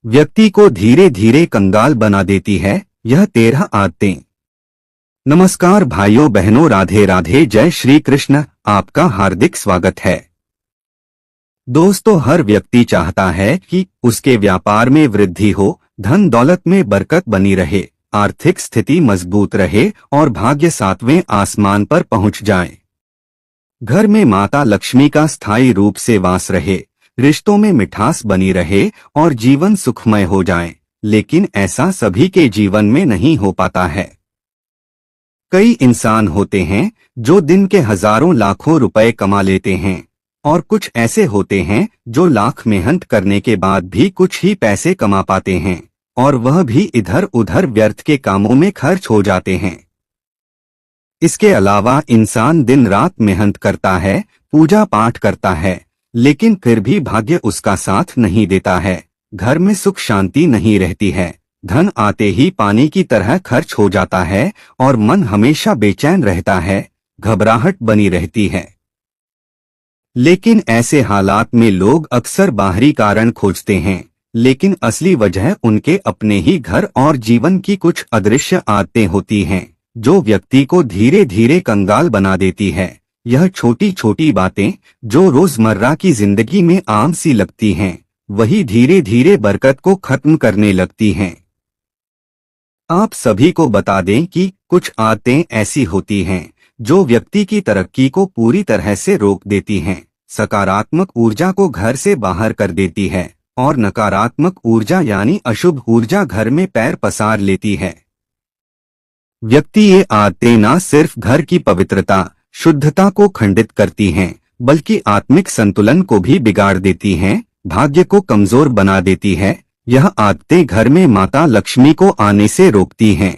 व्यक्ति को धीरे धीरे कंगाल बना देती है यह 13 आदतें। नमस्कार भाइयों बहनों, राधे राधे, जय श्री कृष्ण। आपका हार्दिक स्वागत है। दोस्तों, हर व्यक्ति चाहता है कि उसके व्यापार में वृद्धि हो, धन दौलत में बरकत बनी रहे, आर्थिक स्थिति मजबूत रहे और भाग्य 7वें आसमान पर पहुंच जाए। घर में माता लक्ष्मी का स्थायी रूप से वास रहे, रिश्तों में मिठास बनी रहे और जीवन सुखमय हो जाए। लेकिन ऐसा सभी के जीवन में नहीं हो पाता है। कई इंसान होते हैं जो दिन के हजारों लाखों रुपए कमा लेते हैं और कुछ ऐसे होते हैं जो लाख मेहनत करने के बाद भी कुछ ही पैसे कमा पाते हैं और वह भी इधर उधर व्यर्थ के कामों में खर्च हो जाते हैं। इसके अलावा इंसान दिन रात मेहनत करता है, पूजा पाठ करता है, लेकिन फिर भी भाग्य उसका साथ नहीं देता है। घर में सुख शांति नहीं रहती है, धन आते ही पानी की तरह खर्च हो जाता है और मन हमेशा बेचैन रहता है, घबराहट बनी रहती है। लेकिन ऐसे हालात में लोग अक्सर बाहरी कारण खोजते हैं, लेकिन असली वजह उनके अपने ही घर और जीवन की कुछ अदृश्य आदतें होती हैं जो व्यक्ति को धीरे धीरे कंगाल बना देती है। यह छोटी छोटी बातें जो रोजमर्रा की जिंदगी में आम सी लगती हैं, वही धीरे धीरे बरकत को खत्म करने लगती हैं। आप सभी को बता दें कि कुछ आदतें ऐसी होती हैं जो व्यक्ति की तरक्की को पूरी तरह से रोक देती हैं, सकारात्मक ऊर्जा को घर से बाहर कर देती है और नकारात्मक ऊर्जा यानी अशुभ ऊर्जा घर में पैर पसार लेती है। व्यक्ति ये आदतें न सिर्फ घर की पवित्रता, शुद्धता को खंडित करती हैं, बल्कि आत्मिक संतुलन को भी बिगाड़ देती हैं, भाग्य को कमजोर बना देती है। यह आदतें घर में माता लक्ष्मी को आने से रोकती हैं,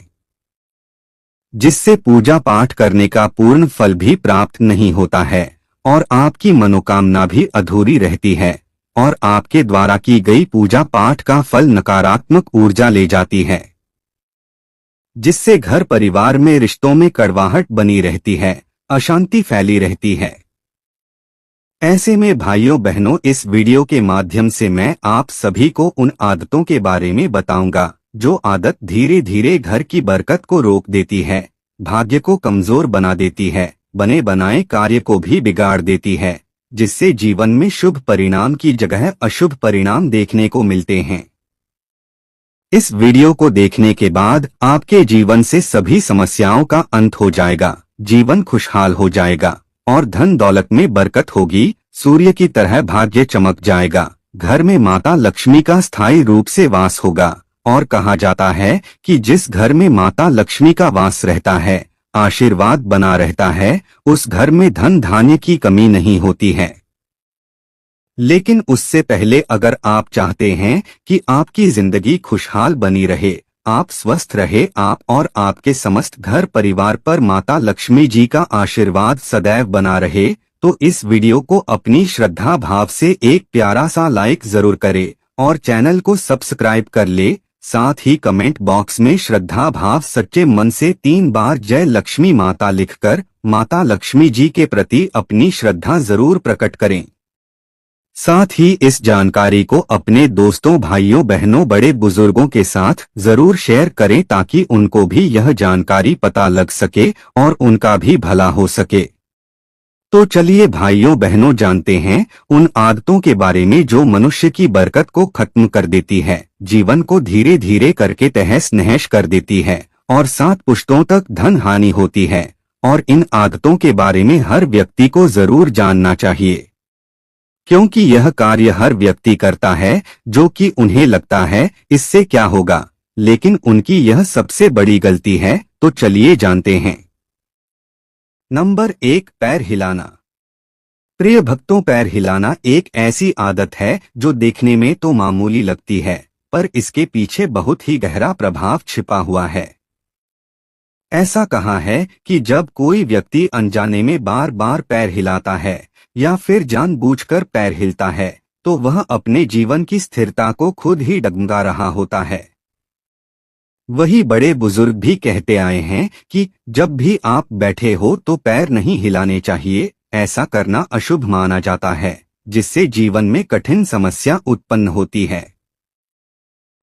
जिससे पूजा पाठ करने का पूर्ण फल भी प्राप्त नहीं होता है और आपकी मनोकामना भी अधूरी रहती है और आपके द्वारा की गई पूजा पाठ का फल नकारात्मक ऊर्जा ले जाती है, जिससे घर परिवार में रिश्तों में कड़वाहट बनी रहती है, अशांति फैली रहती है। ऐसे में भाइयों बहनों, इस वीडियो के माध्यम से मैं आप सभी को उन आदतों के बारे में बताऊंगा जो आदत धीरे धीरे घर की बरकत को रोक देती है, भाग्य को कमजोर बना देती है, बने बनाए कार्य को भी बिगाड़ देती है, जिससे जीवन में शुभ परिणाम की जगह अशुभ परिणाम देखने को मिलते हैं। इस वीडियो को देखने के बाद आपके जीवन से सभी समस्याओं का अंत हो जाएगा, जीवन खुशहाल हो जाएगा और धन दौलत में बरकत होगी, सूर्य की तरह भाग्य चमक जाएगा, घर में माता लक्ष्मी का स्थायी रूप से वास होगा और कहा जाता है कि जिस घर में माता लक्ष्मी का वास रहता है, आशीर्वाद बना रहता है, उस घर में धन धान्य की कमी नहीं होती है। लेकिन उससे पहले अगर आप चाहते हैं कि आपकी जिंदगी खुशहाल बनी रहे, आप स्वस्थ रहे, आप और आपके समस्त घर परिवार पर माता लक्ष्मी जी का आशीर्वाद सदैव बना रहे, तो इस वीडियो को अपनी श्रद्धा भाव से एक प्यारा सा लाइक जरूर करे और चैनल को सब्सक्राइब कर ले। साथ ही कमेंट बॉक्स में श्रद्धा भाव सच्चे मन से 3 बार जय लक्ष्मी माता लिखकर माता लक्ष्मी जी के प्रति अपनी श्रद्धा जरूर प्रकट करें। साथ ही इस जानकारी को अपने दोस्तों, भाइयों बहनों, बड़े बुजुर्गों के साथ जरूर शेयर करें ताकि उनको भी यह जानकारी पता लग सके और उनका भी भला हो सके। तो चलिए भाइयों बहनों, जानते हैं उन आदतों के बारे में जो मनुष्य की बरकत को खत्म कर देती है, जीवन को धीरे धीरे करके तहस नहस कर देती है और 7 पुश्तों तक धन हानि होती है। और इन आदतों के बारे में हर व्यक्ति को जरूर जानना चाहिए, क्योंकि यह कार्य हर व्यक्ति करता है जो कि उन्हें लगता है इससे क्या होगा, लेकिन उनकी यह सबसे बड़ी गलती है। तो चलिए जानते हैं। नंबर 1, पैर हिलाना। प्रिय भक्तों, पैर हिलाना एक ऐसी आदत है जो देखने में तो मामूली लगती है, पर इसके पीछे बहुत ही गहरा प्रभाव छिपा हुआ है। ऐसा कहा है कि जब कोई व्यक्ति अनजाने में बार बार पैर हिलाता है या फिर जानबूझकर पैर हिलता है, तो वह अपने जीवन की स्थिरता को खुद ही डगमगा रहा होता है। वही बड़े बुजुर्ग भी कहते आए हैं कि जब भी आप बैठे हो तो पैर नहीं हिलाने चाहिए, ऐसा करना अशुभ माना जाता है, जिससे जीवन में कठिन समस्या उत्पन्न होती है।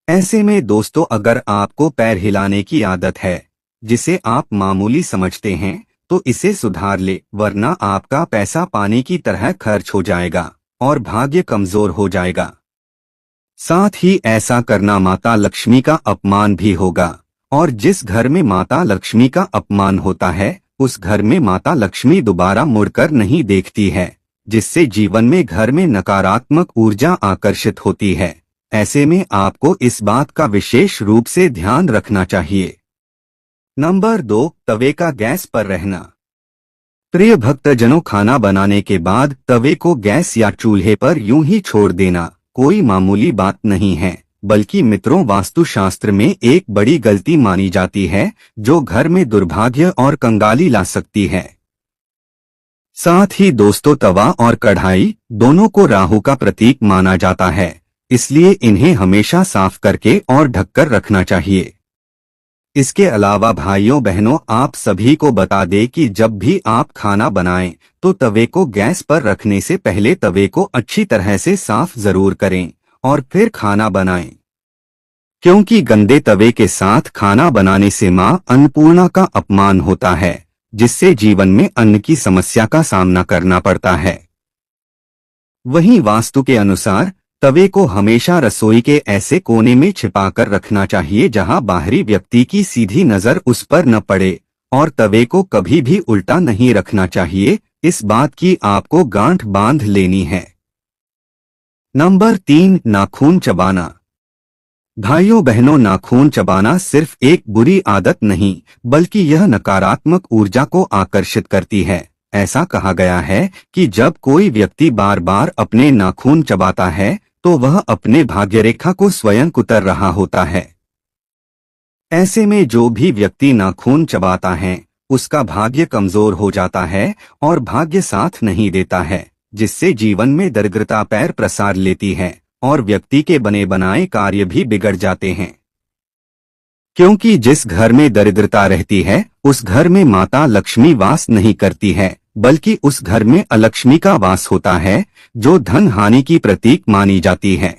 ऐसे में दोस्तों, अगर आपको पैर हिलाने की आदत है जिसे आप मामूली समझते हैं, तो इसे सुधार ले, वरना आपका पैसा पानी की तरह खर्च हो जाएगा और भाग्य कमजोर हो जाएगा। साथ ही ऐसा करना माता लक्ष्मी का अपमान भी होगा, और जिस घर में माता लक्ष्मी का अपमान होता है उस घर में माता लक्ष्मी दोबारा मुड़कर नहीं देखती है, जिससे जीवन में घर में नकारात्मक ऊर्जा आकर्षित होती है। ऐसे में आपको इस बात का विशेष रूप से ध्यान रखना चाहिए। नंबर 2, तवे का गैस पर रहना। प्रिय भक्तजनों, खाना बनाने के बाद तवे को गैस या चूल्हे पर यूं ही छोड़ देना कोई मामूली बात नहीं है, बल्कि मित्रों, वास्तुशास्त्र में एक बड़ी गलती मानी जाती है जो घर में दुर्भाग्य और कंगाली ला सकती है। साथ ही दोस्तों, तवा और कढ़ाई दोनों को राहु का प्रतीक माना जाता है, इसलिए इन्हें हमेशा साफ करके और ढककर रखना चाहिए। इसके अलावा भाइयों बहनों, आप सभी को बता दें कि जब भी आप खाना बनाएं तो तवे को गैस पर रखने से पहले तवे को अच्छी तरह से साफ जरूर करें और फिर खाना बनाएं, क्योंकि गंदे तवे के साथ खाना बनाने से मां अन्नपूर्णा का अपमान होता है, जिससे जीवन में अन्न की समस्या का सामना करना पड़ता है। वहीं वास्तु के अनुसार तवे को हमेशा रसोई के ऐसे कोने में छिपाकर रखना चाहिए जहां बाहरी व्यक्ति की सीधी नजर उस पर न पड़े, और तवे को कभी भी उल्टा नहीं रखना चाहिए। इस बात की आपको गांठ बांध लेनी है। नंबर 3, नाखून चबाना। भाइयों बहनों, नाखून चबाना सिर्फ एक बुरी आदत नहीं, बल्कि यह नकारात्मक ऊर्जा को आकर्षित करती है। ऐसा कहा गया है कि जब कोई व्यक्ति बार बार अपने नाखून चबाता है तो वह अपने भाग्यरेखा को स्वयं कुतर रहा होता है। ऐसे में जो भी व्यक्ति नाखून चबाता है उसका भाग्य कमजोर हो जाता है और भाग्य साथ नहीं देता है, जिससे जीवन में दरिद्रता पैर प्रसार लेती है और व्यक्ति के बने बनाए कार्य भी बिगड़ जाते हैं। क्योंकि जिस घर में दरिद्रता रहती है उस घर में माता लक्ष्मी वास नहीं करती है, बल्कि उस घर में अलक्ष्मी का वास होता है, जो धन हानि की प्रतीक मानी जाती है।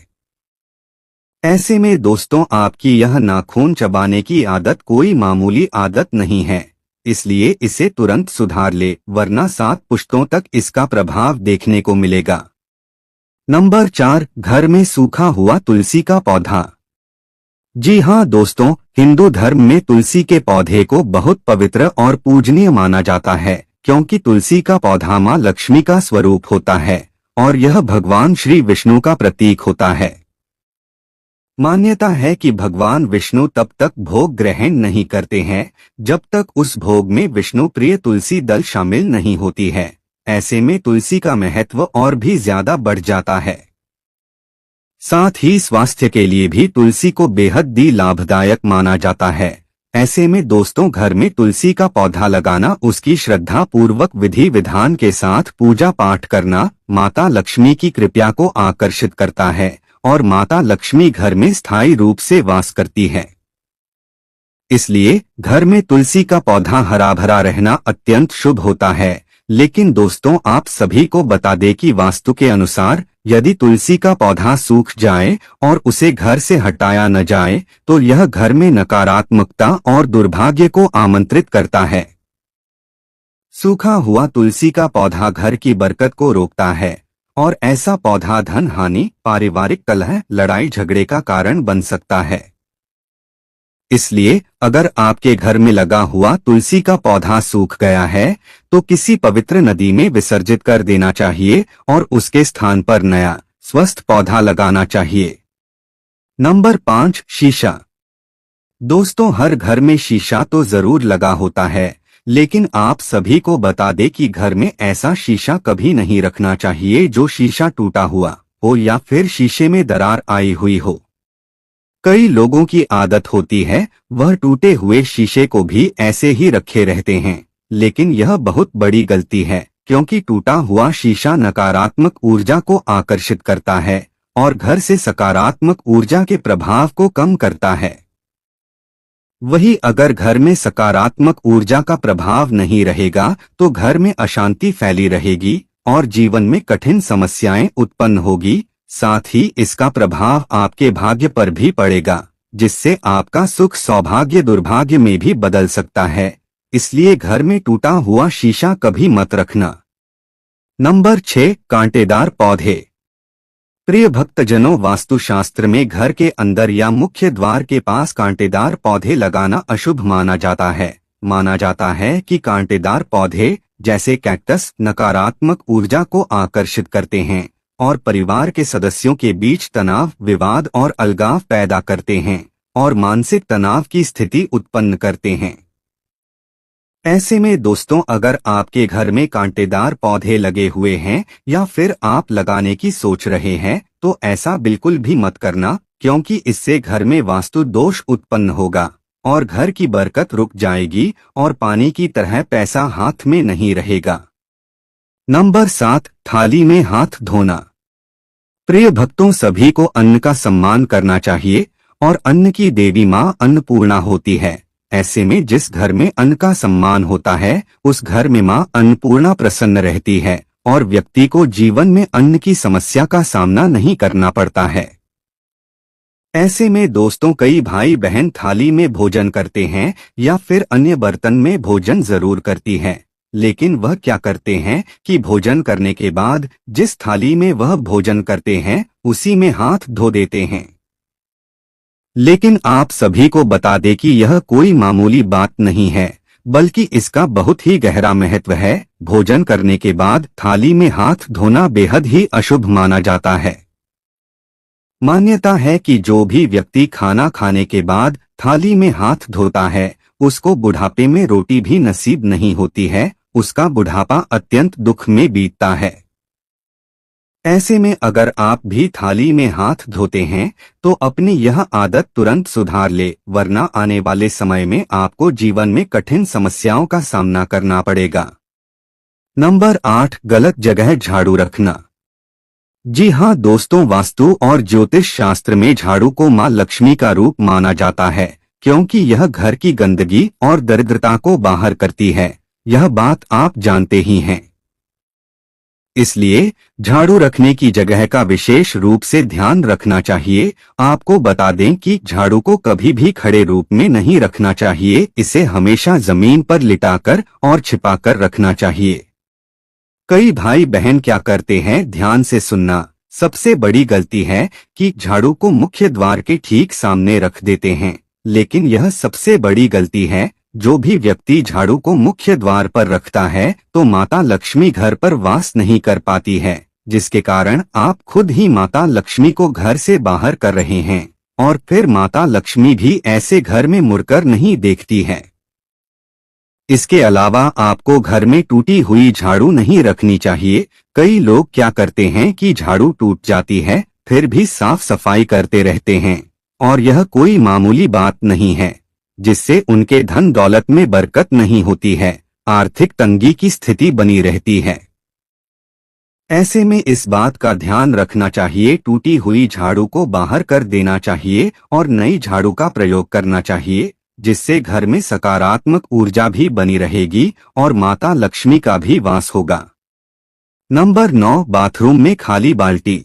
ऐसे में दोस्तों, आपकी यह नाखून चबाने की आदत कोई मामूली आदत नहीं है, इसलिए इसे तुरंत सुधार ले, वरना 7 पुश्तों तक इसका प्रभाव देखने को मिलेगा। नंबर 4, घर में सूखा हुआ तुलसी का पौधा। जी हाँ दोस्तों, हिंदू धर्म में तुलसी के पौधे को बहुत पवित्र और पूजनीय माना जाता है, क्योंकि तुलसी का पौधा मां लक्ष्मी का स्वरूप होता है और यह भगवान श्री विष्णु का प्रतीक होता है। मान्यता है कि भगवान विष्णु तब तक भोग ग्रहण नहीं करते हैं जब तक उस भोग में विष्णु प्रिय तुलसी दल शामिल नहीं होती है। ऐसे में तुलसी का महत्व और भी ज्यादा बढ़ जाता है। साथ ही स्वास्थ्य के लिए भी तुलसी को बेहद ही लाभदायक माना जाता है। ऐसे में दोस्तों, घर में तुलसी का पौधा लगाना, उसकी श्रद्धा पूर्वक विधि विधान के साथ पूजा पाठ करना माता लक्ष्मी की कृपा को आकर्षित करता है और माता लक्ष्मी घर में स्थायी रूप से वास करती है। इसलिए घर में तुलसी का पौधा हरा भरा रहना अत्यंत शुभ होता है। लेकिन दोस्तों, आप सभी को बता दें कि वास्तु के अनुसार यदि तुलसी का पौधा सूख जाए और उसे घर से हटाया न जाए तो यह घर में नकारात्मकता और दुर्भाग्य को आमंत्रित करता है। सूखा हुआ तुलसी का पौधा घर की बरकत को रोकता है और ऐसा पौधा धन हानि, पारिवारिक कलह, लड़ाई झगड़े का कारण बन सकता है। इसलिए अगर आपके घर में लगा हुआ तुलसी का पौधा सूख गया है तो किसी पवित्र नदी में विसर्जित कर देना चाहिए और उसके स्थान पर नया स्वस्थ पौधा लगाना चाहिए। नंबर 5, शीशा। दोस्तों, हर घर में शीशा तो जरूर लगा होता है, लेकिन आप सभी को बता दें कि घर में ऐसा शीशा कभी नहीं रखना चाहिए जो शीशा टूटा हुआ हो या फिर शीशे में दरार आई हुई हो। कई लोगों की आदत होती है वह टूटे हुए शीशे को भी ऐसे ही रखे रहते हैं, लेकिन यह बहुत बड़ी गलती है, क्योंकि टूटा हुआ शीशा नकारात्मक ऊर्जा को आकर्षित करता है और घर से सकारात्मक ऊर्जा के प्रभाव को कम करता है। वहीं अगर घर में सकारात्मक ऊर्जा का प्रभाव नहीं रहेगा तो घर में अशांति फैली रहेगी और जीवन में कठिन समस्याएं उत्पन्न होगी। साथ ही इसका प्रभाव आपके भाग्य पर भी पड़ेगा, जिससे आपका सुख सौभाग्य दुर्भाग्य में भी बदल सकता है। इसलिए घर में टूटा हुआ शीशा कभी मत रखना। नंबर 6, कांटेदार पौधे। प्रिय भक्तजनों, वास्तुशास्त्र में घर के अंदर या मुख्य द्वार के पास कांटेदार पौधे लगाना अशुभ माना जाता है। माना जाता है कि कांटेदार पौधे जैसे कैक्टस नकारात्मक ऊर्जा को आकर्षित करते हैं और परिवार के सदस्यों के बीच तनाव, विवाद और अलगाव पैदा करते हैं और मानसिक तनाव की स्थिति उत्पन्न करते हैं। ऐसे में दोस्तों, अगर आपके घर में कांटेदार पौधे लगे हुए हैं या फिर आप लगाने की सोच रहे हैं, तो ऐसा बिल्कुल भी मत करना, क्योंकि इससे घर में वास्तु दोष उत्पन्न होगा और घर की बरकत रुक जाएगी और पानी की तरह पैसा हाथ में नहीं रहेगा। नंबर 7, थाली में हाथ धोना। प्रिय भक्तों, सभी को अन्न का सम्मान करना चाहिए और अन्न की देवी मां अन्नपूर्णा होती है। ऐसे में जिस घर में अन्न का सम्मान होता है, उस घर में मां अन्नपूर्णा प्रसन्न रहती है और व्यक्ति को जीवन में अन्न की समस्या का सामना नहीं करना पड़ता है। ऐसे में दोस्तों, कई भाई बहन थाली में भोजन करते हैं या फिर अन्य बर्तन में भोजन जरूर करती है, लेकिन वह क्या करते हैं कि भोजन करने के बाद जिस थाली में वह भोजन करते हैं उसी में हाथ धो देते हैं। लेकिन आप सभी को बता दें कि यह कोई मामूली बात नहीं है, बल्कि इसका बहुत ही गहरा महत्व है। भोजन करने के बाद थाली में हाथ धोना बेहद ही अशुभ माना जाता है। मान्यता है कि जो भी व्यक्ति खाना खाने के बाद थाली में हाथ धोता है, उसको बुढ़ापे में रोटी भी नसीब नहीं होती है, उसका बुढ़ापा अत्यंत दुख में बीतता है। ऐसे में अगर आप भी थाली में हाथ धोते हैं तो अपनी यह आदत तुरंत सुधार ले, वरना आने वाले समय में आपको जीवन में कठिन समस्याओं का सामना करना पड़ेगा। नंबर 8, गलत जगह झाड़ू रखना। जी हाँ दोस्तों, वास्तु और ज्योतिष शास्त्र में झाड़ू को मां लक्ष्मी का रूप माना जाता है, क्योंकि यह घर की गंदगी और दरिद्रता को बाहर करती है। यह बात आप जानते ही हैं। इसलिए झाड़ू रखने की जगह का विशेष रूप से ध्यान रखना चाहिए। आपको बता दें कि झाड़ू को कभी भी खड़े रूप में नहीं रखना चाहिए, इसे हमेशा जमीन पर लिटाकर और छिपाकर रखना चाहिए। कई भाई बहन क्या करते हैं, ध्यान से सुनना, सबसे बड़ी गलती है कि झाड़ू को मुख्य द्वार के ठीक सामने रख देते हैं। लेकिन यह सबसे बड़ी गलती है। जो भी व्यक्ति झाड़ू को मुख्य द्वार पर रखता है तो माता लक्ष्मी घर पर वास नहीं कर पाती है, जिसके कारण आप खुद ही माता लक्ष्मी को घर से बाहर कर रहे हैं और फिर माता लक्ष्मी भी ऐसे घर में मुड़कर नहीं देखती है। इसके अलावा आपको घर में टूटी हुई झाड़ू नहीं रखनी चाहिए। कई लोग क्या करते हैं कि झाड़ू टूट जाती है फिर भी साफ सफाई करते रहते हैं, और यह कोई मामूली बात नहीं है, जिससे उनके धन दौलत में बरकत नहीं होती है, आर्थिक तंगी की स्थिति बनी रहती है। ऐसे में इस बात का ध्यान रखना चाहिए, टूटी हुई झाड़ू को बाहर कर देना चाहिए और नई झाड़ू का प्रयोग करना चाहिए, जिससे घर में सकारात्मक ऊर्जा भी बनी रहेगी और माता लक्ष्मी का भी वास होगा। नंबर 9, बाथरूम में खाली बाल्टी।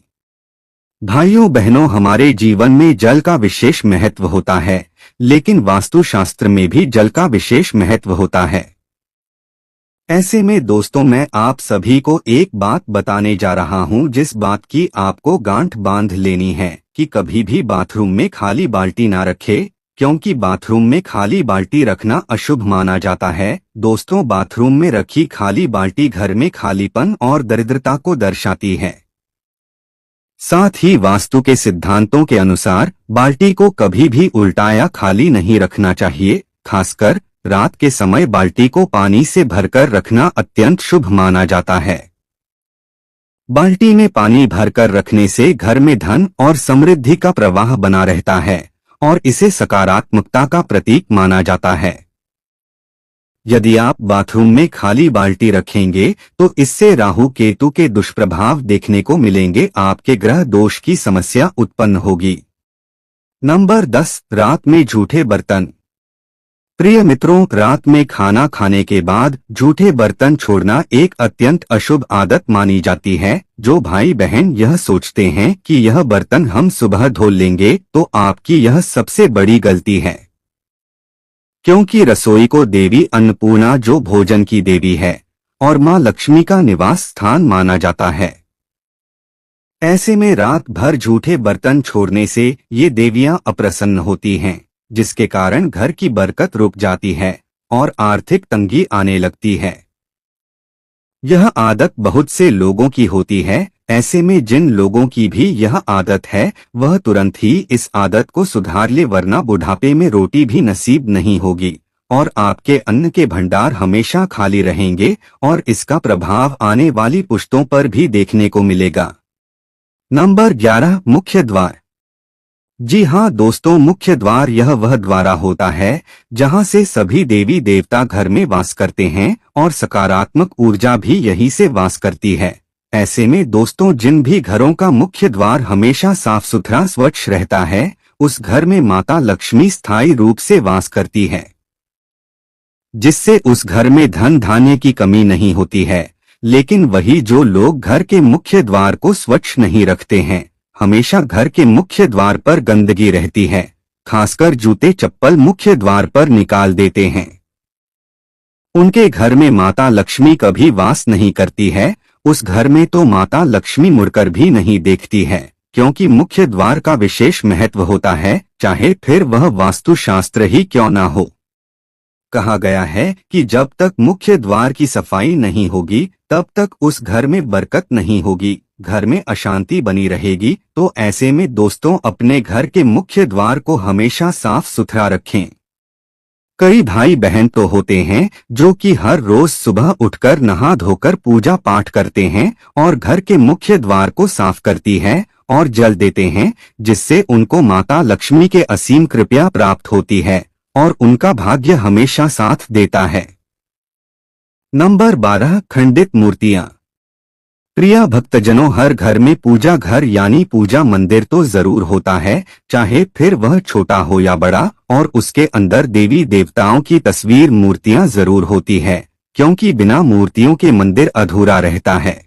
भाइयों बहनों, हमारे जीवन में जल का विशेष महत्व होता है, लेकिन वास्तुशास्त्र में भी जल का विशेष महत्व होता है। ऐसे में दोस्तों, मैं आप सभी को एक बात बताने जा रहा हूं, जिस बात की आपको गांठ बांध लेनी है कि कभी भी बाथरूम में खाली बाल्टी ना रखे, क्योंकि बाथरूम में खाली बाल्टी रखना अशुभ माना जाता है। दोस्तों, बाथरूम में रखी खाली बाल्टी घर में खालीपन और दरिद्रता को दर्शाती है। साथ ही वास्तु के सिद्धांतों के अनुसार बाल्टी को कभी भी उल्टा या खाली नहीं रखना चाहिए। खासकर रात के समय बाल्टी को पानी से भरकर रखना अत्यंत शुभ माना जाता है। बाल्टी में पानी भरकर रखने से घर में धन और समृद्धि का प्रवाह बना रहता है और इसे सकारात्मकता का प्रतीक माना जाता है। यदि आप बाथरूम में खाली बाल्टी रखेंगे तो इससे राहु केतु के दुष्प्रभाव देखने को मिलेंगे, आपके ग्रह दोष की समस्या उत्पन्न होगी। नंबर 10, रात में झूठे बर्तन। प्रिय मित्रों, रात में खाना खाने के बाद झूठे बर्तन छोड़ना एक अत्यंत अशुभ आदत मानी जाती है। जो भाई बहन यह सोचते हैं कि यह बर्तन हम सुबह धो लेंगे, तो आपकी यह सबसे बड़ी गलती है। क्योंकि रसोई को देवी अन्नपूर्णा, जो भोजन की देवी है, और मां लक्ष्मी का निवास स्थान माना जाता है। ऐसे में रात भर झूठे बर्तन छोड़ने से ये देवियां अप्रसन्न होती हैं, जिसके कारण घर की बरकत रुक जाती है और आर्थिक तंगी आने लगती है। यह आदत बहुत से लोगों की होती है। ऐसे में जिन लोगों की भी यह आदत है, वह तुरंत ही इस आदत को सुधार ले, वरना बुढ़ापे में रोटी भी नसीब नहीं होगी और आपके अन्न के भंडार हमेशा खाली रहेंगे और इसका प्रभाव आने वाली पुश्तों पर भी देखने को मिलेगा। नंबर 11, मुख्य द्वार। जी हाँ दोस्तों, मुख्य द्वार यह वह द्वारा होता है जहाँ से सभी देवी देवता घर में वास करते हैं और सकारात्मक ऊर्जा भी यहीं से वास करती है। ऐसे में दोस्तों, जिन भी घरों का मुख्य द्वार हमेशा साफ सुथरा स्वच्छ रहता है, उस घर में माता लक्ष्मी स्थायी रूप से वास करती है, जिससे उस घर में धन धान्य की कमी नहीं होती है। लेकिन वही जो लोग घर के मुख्य द्वार को स्वच्छ नहीं रखते हैं, हमेशा घर के मुख्य द्वार पर गंदगी रहती है, खासकर जूते चप्पल मुख्य द्वार पर निकाल देते हैं, उनके घर में माता लक्ष्मी कभी वास नहीं करती है। उस घर में तो माता लक्ष्मी मुड़कर भी नहीं देखती है, क्योंकि मुख्य द्वार का विशेष महत्व होता है, चाहे फिर वह वास्तुशास्त्र ही क्यों ना हो। कहा गया है कि जब तक मुख्य द्वार की सफाई नहीं होगी, तब तक उस घर में बरकत नहीं होगी, घर में अशांति बनी रहेगी। तो ऐसे में दोस्तों, अपने घर के मुख्य द्वार को हमेशा साफ सुथरा रखें। कई भाई बहन तो होते हैं जो कि हर रोज सुबह उठकर नहा धोकर पूजा पाठ करते हैं और घर के मुख्य द्वार को साफ करती है और जल देते हैं, जिससे उनको माता लक्ष्मी के असीम कृपा प्राप्त होती है और उनका भाग्य हमेशा साथ देता है। नंबर 12, खंडित मूर्तियां। प्रिय भक्तजनों, हर घर में पूजा घर यानी पूजा मंदिर तो जरूर होता है, चाहे फिर वह छोटा हो या बड़ा, और उसके अंदर देवी देवताओं की तस्वीर मूर्तियां जरूर होती है, क्योंकि बिना मूर्तियों के मंदिर अधूरा रहता है।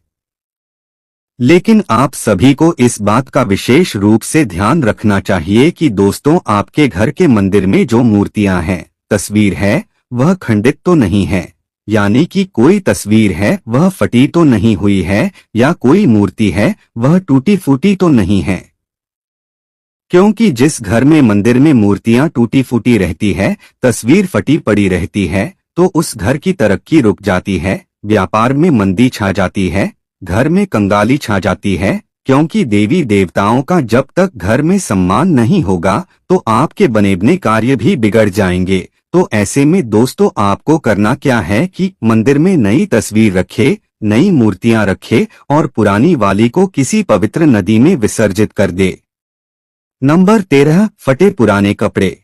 लेकिन आप सभी को इस बात का विशेष रूप से ध्यान रखना चाहिए कि दोस्तों, आपके घर के मंदिर में जो मूर्तियां हैं, तस्वीर है, वह खंडित तो नहीं है, यानी कि कोई तस्वीर है वह फटी तो नहीं हुई है, या कोई मूर्ति है वह टूटी फूटी तो नहीं है। क्योंकि जिस घर में मंदिर में मूर्तियां टूटी फूटी रहती है, तस्वीर फटी पड़ी रहती है, तो उस घर की तरक्की रुक जाती है, व्यापार में मंदी छा जाती है, घर में कंगाली छा जाती है। क्योंकि देवी देवताओं का जब तक घर में सम्मान नहीं होगा, तो आपके बनेबने कार्य भी बिगड़ जाएंगे। तो ऐसे में दोस्तों, आपको करना क्या है कि मंदिर में नई तस्वीर रखे, नई मूर्तियां रखे और पुरानी वाली को किसी पवित्र नदी में विसर्जित कर दे। नंबर 13, फटे पुराने कपड़े।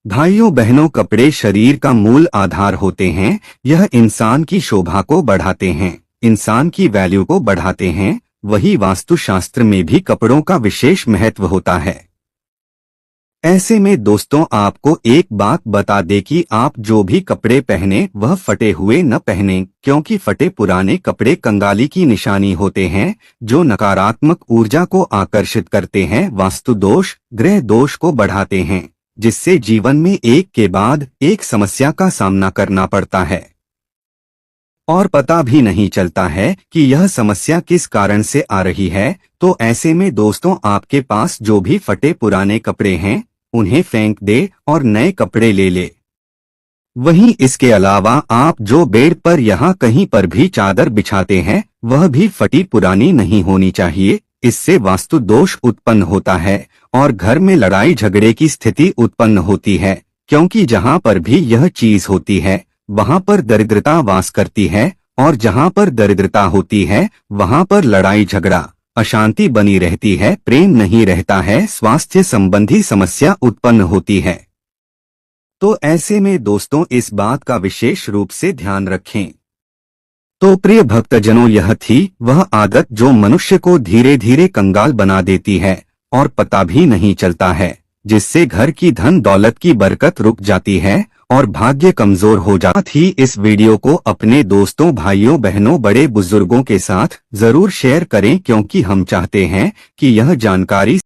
भाइयों बहनों, कपड़े शरीर का मूल आधार होते हैं। यह इंसान की शोभा को बढ़ाते हैं, इंसान की वैल्यू को बढ़ाते हैं। वही वास्तुशास्त्र में भी कपड़ों का विशेष महत्व होता है। ऐसे में दोस्तों, आपको एक बात बता दे कि आप जो भी कपड़े पहने वह फटे हुए न पहने, क्योंकि फटे पुराने कपड़े कंगाली की निशानी होते हैं, जो नकारात्मक ऊर्जा को आकर्षित करते हैं, वास्तु दोष, ग्रह दोष को बढ़ाते हैं, जिससे जीवन में एक के बाद एक समस्या का सामना करना पड़ता है और पता भी नहीं चलता है कि यह समस्या किस कारण से आ रही है। तो ऐसे में दोस्तों, आपके पास जो भी फटे पुराने कपड़े हैं, उन्हें फेंक दे और नए कपड़े ले ले। वहीं इसके अलावा आप जो बेड पर यहाँ कहीं पर भी चादर बिछाते हैं, वह भी फटी पुरानी नहीं होनी चाहिए। इससे वास्तु दोष उत्पन्न होता है और घर में लड़ाई झगड़े की स्थिति उत्पन्न होती है, क्योंकि जहाँ पर भी यह चीज होती है, वहाँ पर दरिद्रता वास करती है, और जहाँ पर दरिद्रता होती है, वहाँ पर लड़ाई झगड़ा, अशांति बनी रहती है, प्रेम नहीं रहता है, स्वास्थ्य संबंधी समस्या उत्पन्न होती है। तो ऐसे में दोस्तों, इस बात का विशेष रूप से ध्यान रखें। तो प्रिय भक्तजनों, यह थी वह आदत जो मनुष्य को धीरे धीरे कंगाल बना देती है और पता भी नहीं चलता है, जिससे घर की धन दौलत की बरकत रुक जाती है और भाग्य कमजोर हो जाता ही इस वीडियो को अपने दोस्तों, भाइयों, बहनों, बड़े बुजुर्गों के साथ जरूर शेयर करें, क्योंकि हम चाहते हैं कि यह जानकारी